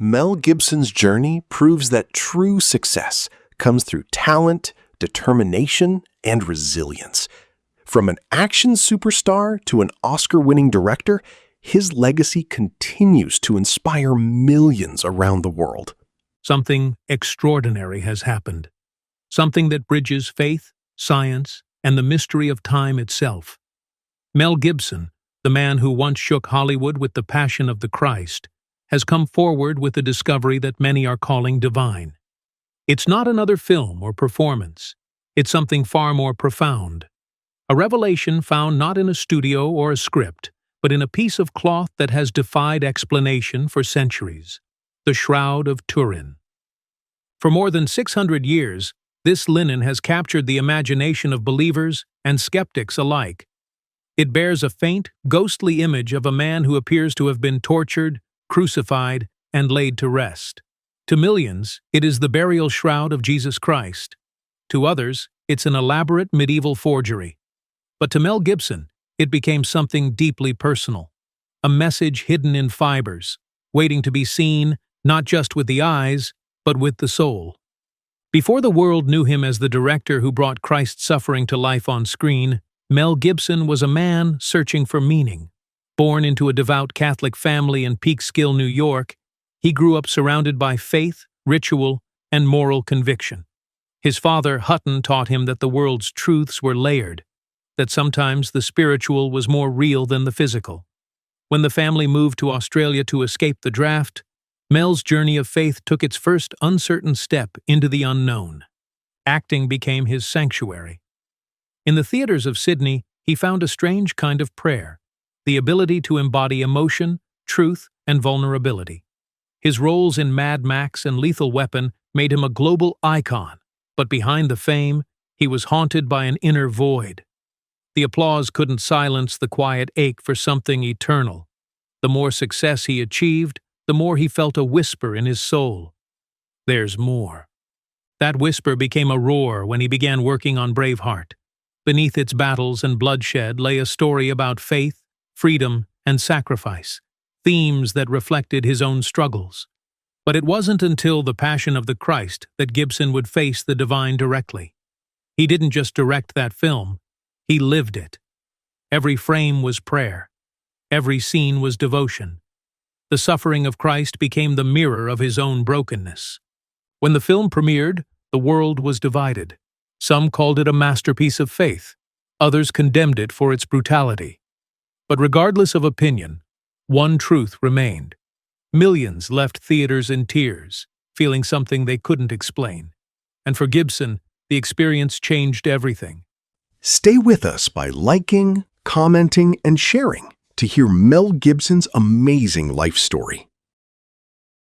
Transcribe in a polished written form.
Mel Gibson's journey proves that true success comes through talent, determination, and resilience. From an action superstar to an Oscar-winning director, his legacy continues to inspire millions around the world. Something extraordinary has happened. Something that bridges faith, science, and the mystery of time itself. Mel Gibson, the man who once shook Hollywood with the passion of the Christ, has come forward with a discovery that many are calling divine. It's not another film or performance. It's something far more profound. A revelation found not in a studio or a script, but in a piece of cloth that has defied explanation for centuries: the Shroud of Turin. For more than 600 years, this linen has captured the imagination of believers and skeptics alike. It bears a faint, ghostly image of a man who appears to have been tortured, crucified, and laid to rest. To millions, it is the burial shroud of Jesus Christ. To others, it's an elaborate medieval forgery. But to Mel Gibson, it became something deeply personal, a message hidden in fibers, waiting to be seen not just with the eyes, but with the soul. Before the world knew him as the director who brought Christ's suffering to life on screen, Mel Gibson was a man searching for meaning. Born into a devout Catholic family in Peekskill, New York, he grew up surrounded by faith, ritual, and moral conviction. His father, Hutton, taught him that the world's truths were layered, that sometimes the spiritual was more real than the physical. When the family moved to Australia to escape the draft, Mel's journey of faith took its first uncertain step into the unknown. Acting became his sanctuary. In the theaters of Sydney, he found a strange kind of prayer, the ability to embody emotion, truth, and vulnerability. His roles in Mad Max and Lethal Weapon made him a global icon, but behind the fame, he was haunted by an inner void. The applause couldn't silence the quiet ache for something eternal. The more success he achieved, the more he felt a whisper in his soul. There's more. That whisper became a roar when he began working on Braveheart. Beneath its battles and bloodshed lay a story about faith, freedom, and sacrifice, themes that reflected his own struggles. But it wasn't until The Passion of the Christ that Gibson would face the divine directly. He didn't just direct that film, he lived it. Every frame was prayer. Every scene was devotion. The suffering of Christ became the mirror of his own brokenness. When the film premiered, the world was divided. Some called it a masterpiece of faith. Others condemned it for its brutality. But regardless of opinion, one truth remained. Millions left theaters in tears, feeling something they couldn't explain. And for Gibson, the experience changed everything. Stay with us by liking, commenting, and sharing to hear Mel Gibson's amazing life story.